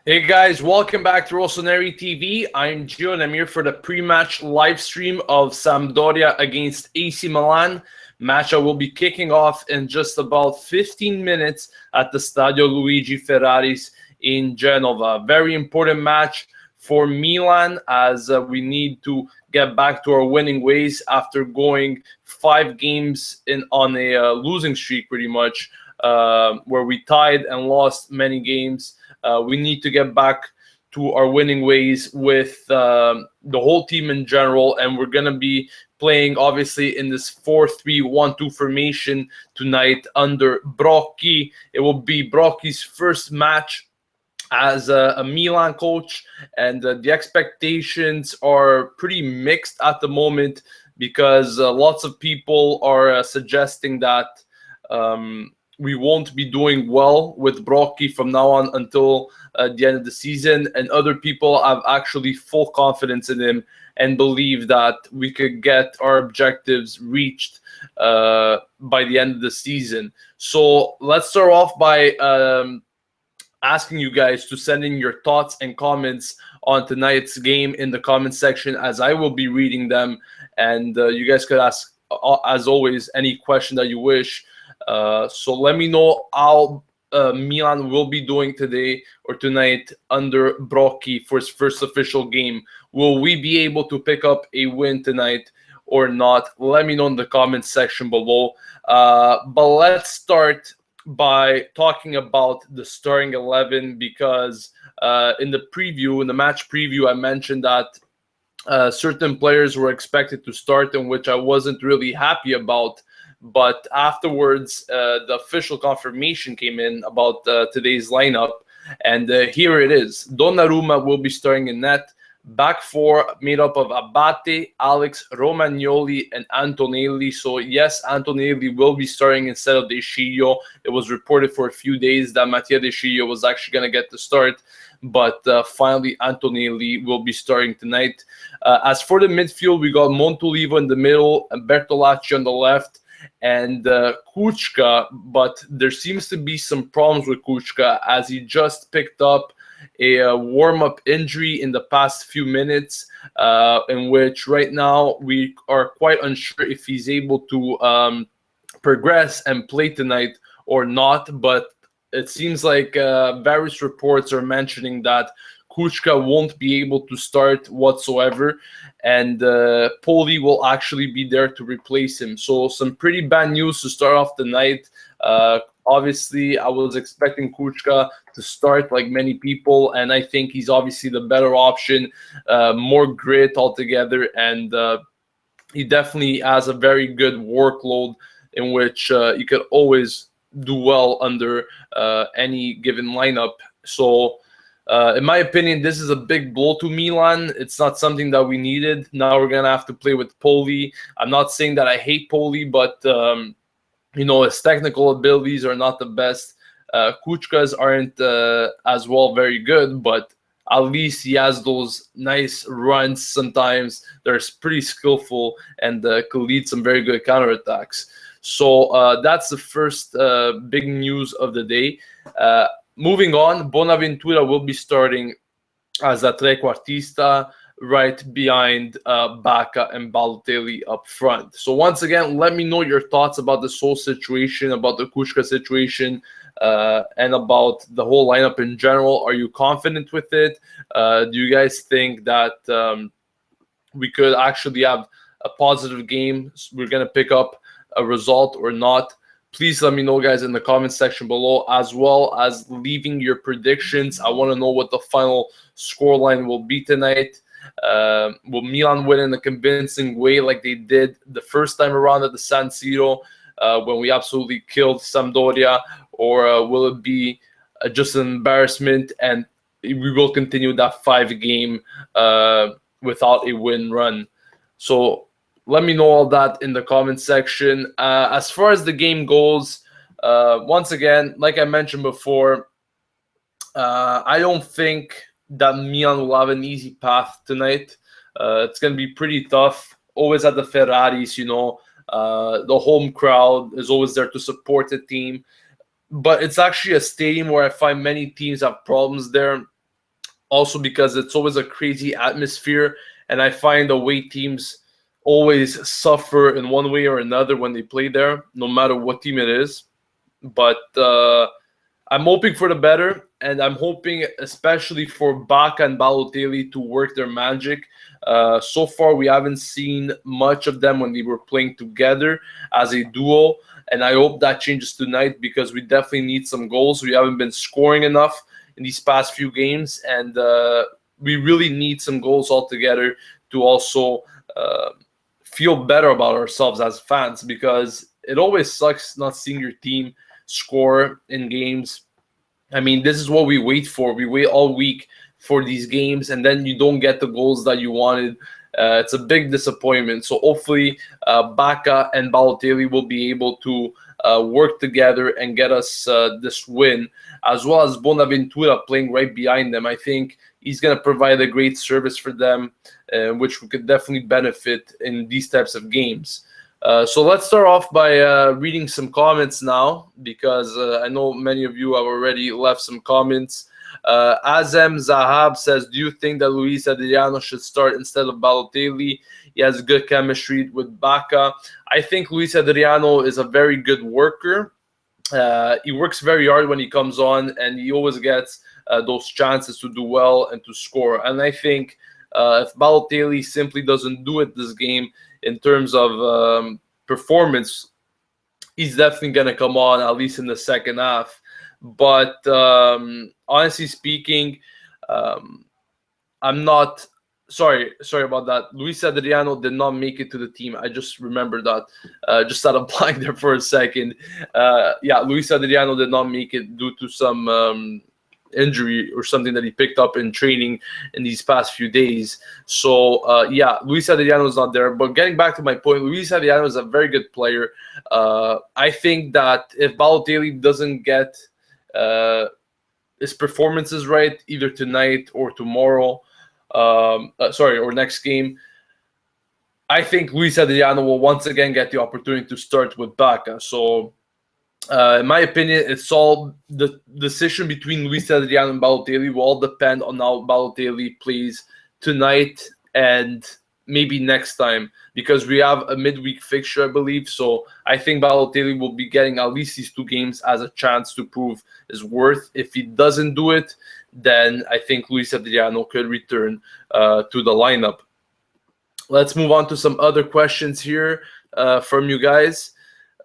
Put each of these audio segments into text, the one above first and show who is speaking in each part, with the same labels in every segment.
Speaker 1: Hey guys, welcome back to Rossoneri TV. I'm Gio and I'm here for the pre-match live stream of Sampdoria against AC Milan. Match I will be kicking off in just about 15 minutes at the Stadio Ferraris in Genova. Very important match for Milan as we need to get back to our winning ways after going 5 games on a losing streak pretty much, where we tied and lost many games. We need to get back to our winning ways with the whole team in general, and we're going to be playing obviously in this 4-3-1-2 formation tonight under Brocchi. It will be Brocchi's first match as a Milan coach, and the expectations are pretty mixed at the moment because lots of people are suggesting that we won't be doing well with Brocchi from now on until the end of the season, and other people have actually full confidence in him and believe that we could get our objectives reached by the end of the season. So let's start off by asking you guys to send in your thoughts and comments on tonight's game in the comment section, as I will be reading them, and you guys could ask, as always, any question that you wish. So let me know how Milan will be doing today or tonight under Brocchi for his first official game. Will we be able to pick up a win tonight or not? Let me know in the comments section below. But let's start by talking about the starting 11, because in the match preview, I mentioned that certain players were expected to start, and which I wasn't really happy about. But afterwards, the official confirmation came in about today's lineup, and here it is. Donnarumma will be starting in net. Back four made up of Abate, Alex, Romagnoli, and Antonelli. So yes, Antonelli will be starting instead of De Sciglio. It was reported for a few days that Mattia De Sciglio was actually going to get the start, but finally Antonelli will be starting tonight. As for the midfield, we got Montolivo in the middle, and Bertolacci on the left, and Kuchka, but there seems to be some problems with Kuchka as he just picked up a warm-up injury in the past few minutes, in which right now we are quite unsure if he's able to progress and play tonight or not. But it seems like various reports are mentioning that Kuchka won't be able to start whatsoever, and Poli will actually be there to replace him. So some pretty bad news to start off the night. Obviously, I was expecting Kuchka to start like many people, and I think he's obviously the better option, more grit altogether, and he definitely has a very good workload in which you could always do well under any given lineup. So in my opinion, this is a big blow to Milan. It's not something that we needed. Now we're going to have to play with Poli. I'm not saying that I hate Poli, but his technical abilities are not the best. Kuchka's aren't as well very good, but at least he has those nice runs sometimes. They're pretty skillful and could lead some very good counterattacks. So that's the first big news of the day. Moving on, Bonaventura will be starting as a trequartista right behind Bacca and Balotelli up front. So once again, let me know your thoughts about this whole situation, about the Kuchka situation, and about the whole lineup in general. Are you confident with it? Do you guys think that we could actually have a positive game? We're going to pick up a result or not? Please let me know, guys, in the comment section below, as well as leaving your predictions. I want to know what the final scoreline will be tonight. Will Milan win in a convincing way like they did the first time around at the San Siro when we absolutely killed Sampdoria, or will it be just an embarrassment and we will continue that 5-game without a win run? So let me know all that in the comment section. As far as the game goes, once again, like I mentioned before, I don't think that Milan will have an easy path tonight. It's going to be pretty tough. Always at the Ferraris, the home crowd is always there to support the team. But it's actually a stadium where I find many teams have problems there. Also because it's always a crazy atmosphere, and I find away teams always suffer in one way or another when they play there, no matter what team it is. But I'm hoping for the better, and I'm hoping especially for Baca and Balotelli to work their magic. So far, we haven't seen much of them when they were playing together as a duo, and I hope that changes tonight because we definitely need some goals. We haven't been scoring enough in these past few games, and we really need some goals altogether to also feel better about ourselves as fans, because it always sucks not seeing your team score in games. I mean, this is what we wait for. We wait all week for these games, and then you don't get the goals that you wanted. It's a big disappointment. So hopefully, Baca and Balotelli will be able to work together and get us this win, as well as Bonaventura playing right behind them. I think he's going to provide a great service for them, which we could definitely benefit in these types of games. So let's start off by reading some comments now, because I know many of you have already left some comments. Azem Zahab says, do you think that Luis Adriano should start instead of Balotelli? He has good chemistry with Baca. I think Luis Adriano is a very good worker. He works very hard when he comes on, and he always gets those chances to do well and to score. And I think if Balotelli simply doesn't do it this game in terms of performance, he's definitely going to come on, at least in the second half. But honestly speaking, I'm not sorry about that. Luis Adriano did not make it to the team. I just remembered that. Just out of blank there for a second. Yeah, Luis Adriano did not make it due to some injury or something that he picked up in training in these past few days. So yeah, Luis Adriano is not there. But getting back to my point, Luis Adriano is a very good player. I think that if Balotelli doesn't get his performances right, either tonight or tomorrow, or next game, I think Luis Adriano will once again get the opportunity to start with Baca. So in my opinion, it's all the decision between Luis Adriano and Balotelli will all depend on how Balotelli plays tonight and maybe next time, because we have a midweek fixture, I believe. So I think Balotelli will be getting at least these two games as a chance to prove his worth. If he doesn't do it, then I think Luis Adriano could return to the lineup. Let's move on to some other questions here from you guys.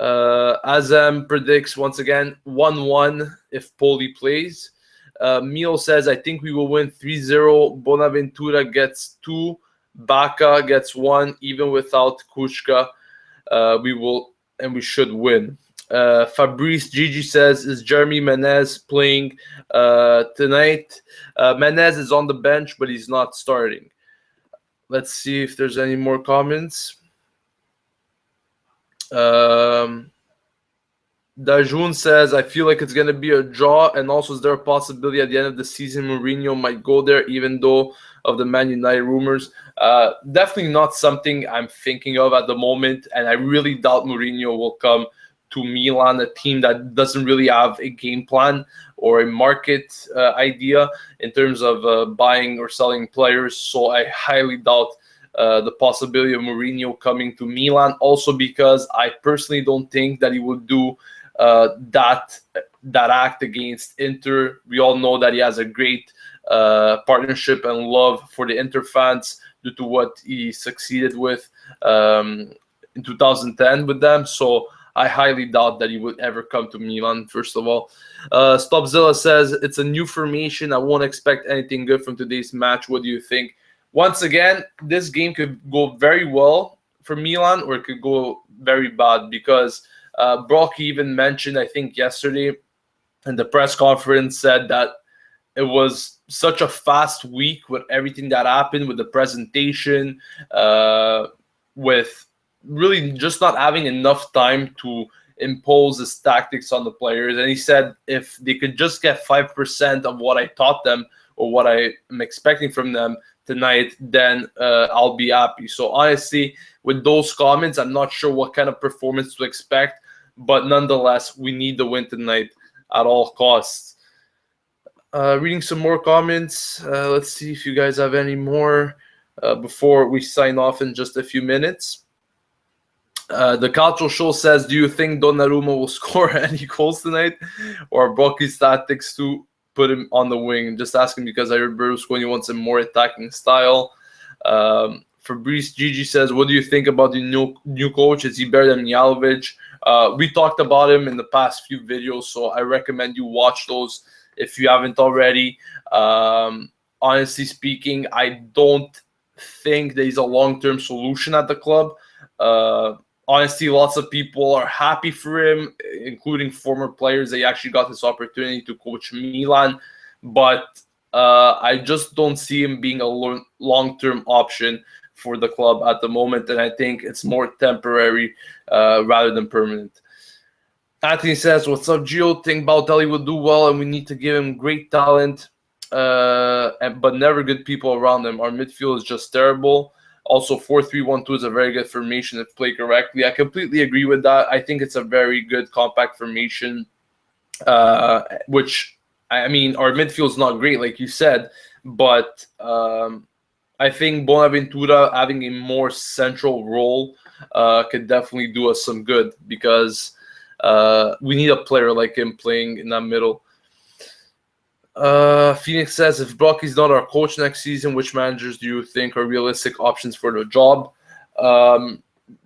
Speaker 1: Azam predicts once again 1-1 if Poli plays. Mio says, I think we will win 3-0. Bonaventura gets 2. Baca gets 1. Even without Kushka, we should win. Fabrice Gigi says, is Jeremy Menez playing tonight? Menez is on the bench, but he's not starting. Let's see if there's any more comments. Dajun says, I feel like it's going to be a draw, and also is there a possibility at the end of the season Mourinho might go there, even though of the Man United rumors? Definitely not something I'm thinking of at the moment, and I really doubt Mourinho will come to Milan, a team that doesn't really have a game plan or a market idea in terms of buying or selling players. So I highly doubt the possibility of Mourinho coming to Milan, also because I personally don't think that he would do that act against Inter. We all know that he has a great partnership and love for the Inter fans due to what he succeeded with in 2010 with them. So I highly doubt that he would ever come to Milan, first of all. Stopzilla says, it's a new formation. I won't expect anything good from today's match. What do you think? Once again, this game could go very well for Milan, or it could go very bad, because Brock even mentioned, I think yesterday in the press conference, said that it was such a fast week with everything that happened with the presentation, with really just not having enough time to impose his tactics on the players. And he said if they could just get 5% of what I taught them or what I am expecting from them tonight, then I'll be happy. So honestly, with those comments, I'm not sure what kind of performance to expect, but nonetheless, we need the win tonight at all costs. Reading some more comments. Let's see if you guys have any more before we sign off in just a few minutes. The Cultural Show says, do you think Donnarumma will score any goals tonight? Or Brocky's tactics to put him on the wing? Just asking because I heard Berlusconi wants a more attacking style. Fabrice Gigi says, what do you think about the new coach? Is he better than Mijalovic? We talked about him in the past few videos, so I recommend you watch those if you haven't already. Honestly speaking, I don't think there's a long-term solution at the club. Honestly, lots of people are happy for him, including former players. They actually got this opportunity to coach Milan, but I just don't see him being a long-term option for the club at the moment, and I think it's more temporary rather than permanent. Anthony says, what's up, Gio? Think Balotelli will do well, and we need to give him great talent, but never good people around him. Our midfield is just terrible. Also, 4-3-1-2 is a very good formation if played correctly. I completely agree with that. I think it's a very good compact formation, which, I mean, our midfield is not great, like you said, but I think Bonaventura having a more central role could definitely do us some good because we need a player like him playing in that middle. Phoenix says, if Brocky's not our coach next season, which managers do you think are realistic options for the job?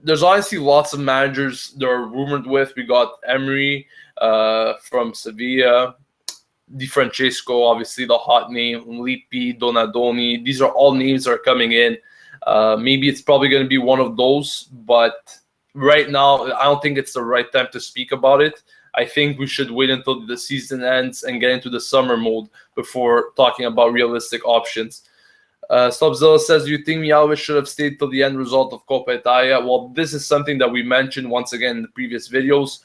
Speaker 1: There's honestly lots of managers that are rumored with. We got Emery from Sevilla, Di Francesco, obviously the hot name, Lippi, Donadoni. These are all names that are coming in. Maybe it's probably going to be one of those, but right now, I don't think it's the right time to speak about it. I think we should wait until the season ends and get into the summer mode before talking about realistic options. Slubzilla says, do you think Mijalovic should have stayed till the end result of Coppa Italia? Well, this is something that we mentioned once again in the previous videos.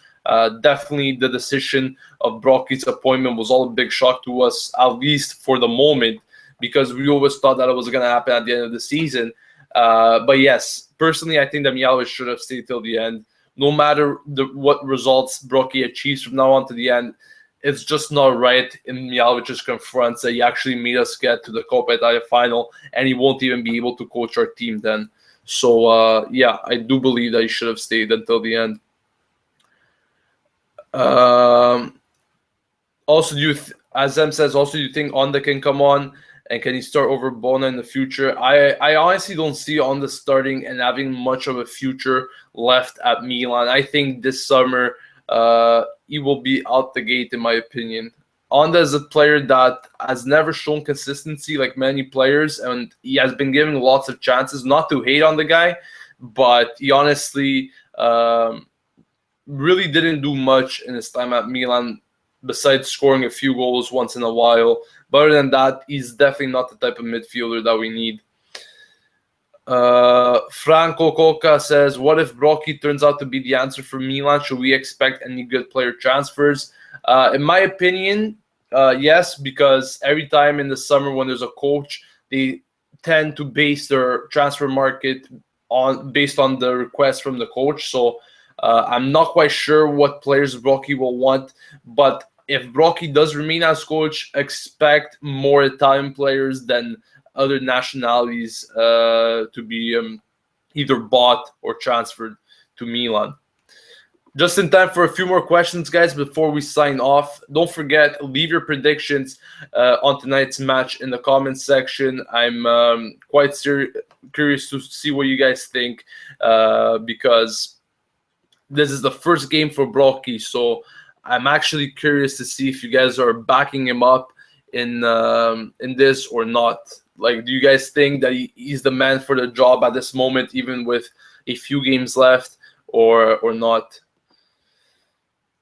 Speaker 1: Definitely the decision of Brocky's appointment was all a big shock to us, at least for the moment, because we always thought that it was going to happen at the end of the season. But yes, personally, I think that Mijalovic should have stayed till the end. No matter what results Brocky achieves from now on to the end, it's just not right in Mijalovic's confronts that he actually made us get to the Coppa Italia final, and he won't even be able to coach our team then. So, yeah, I do believe that he should have stayed until the end. Also, as Em says, also, do you think Onda can come on? And can he start over Bona in the future? I honestly don't see Onda starting and having much of a future left at Milan. I think this summer he will be out the gate, in my opinion. Onda is a player that has never shown consistency like many players, and he has been given lots of chances. Not to hate on the guy, but he honestly really didn't do much in his time at Milan besides scoring a few goals once in a while. But other than that, he's definitely not the type of midfielder that we need. Franco Coca says, what if Brocky turns out to be the answer for Milan? Should we expect any good player transfers? In my opinion, yes, because every time in the summer when there's a coach, they tend to base their transfer market based on the request from the coach. So I'm not quite sure what players Brocky will want, but if Brocky does remain as coach, expect more Italian players than other nationalities to be either bought or transferred to Milan. Just in time for a few more questions, guys, before we sign off. Don't forget, leave your predictions on tonight's match in the comments section. I'm quite curious to see what you guys think because this is the first game for Brocky, so I'm actually curious to see if you guys are backing him up in this or not. Like, do you guys think that he's the man for the job at this moment, even with a few games left, or not?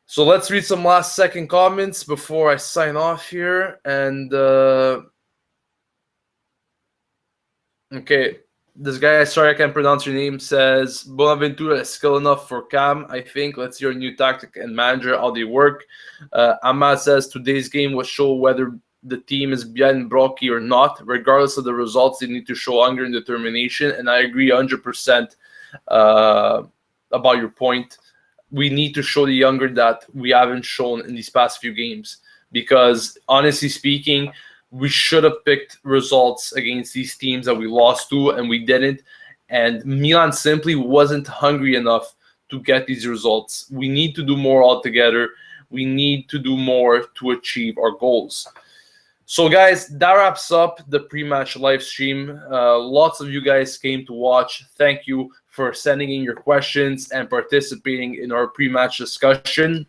Speaker 1: So let's read some last second comments before I sign off here. And okay. This guy, sorry I can't pronounce your name, says Bonaventura is skill enough for Cam, I think. Let's hear a new tactic and manager, how they work. Ahmad says today's game will show whether the team is behind Brocky or not. Regardless of the results, they need to show hunger and determination. And I agree 100% about your point. We need to show the hunger that we haven't shown in these past few games. because honestly speaking, we should have picked results against these teams that we lost to, and we didn't. And Milan simply wasn't hungry enough to get these results. We need to do more altogether. We need to do more to achieve our goals. So, guys, that wraps up the pre-match live stream. Lots of you guys came to watch. Thank you for sending in your questions and participating in our pre-match discussion.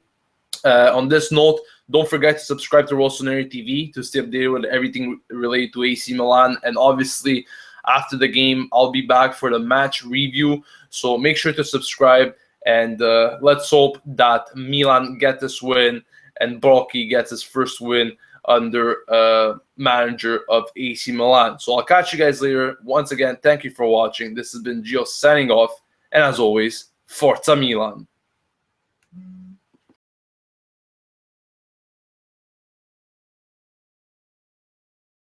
Speaker 1: On this note, don't forget to subscribe to Rossoneri TV to stay updated with everything related to AC Milan. And obviously, after the game, I'll be back for the match review. So make sure to subscribe, and let's hope that Milan get this win and Brocchi gets his first win under manager of AC Milan. So I'll catch you guys later. Once again, thank you for watching. This has been Gio signing off. And as always, Forza Milan.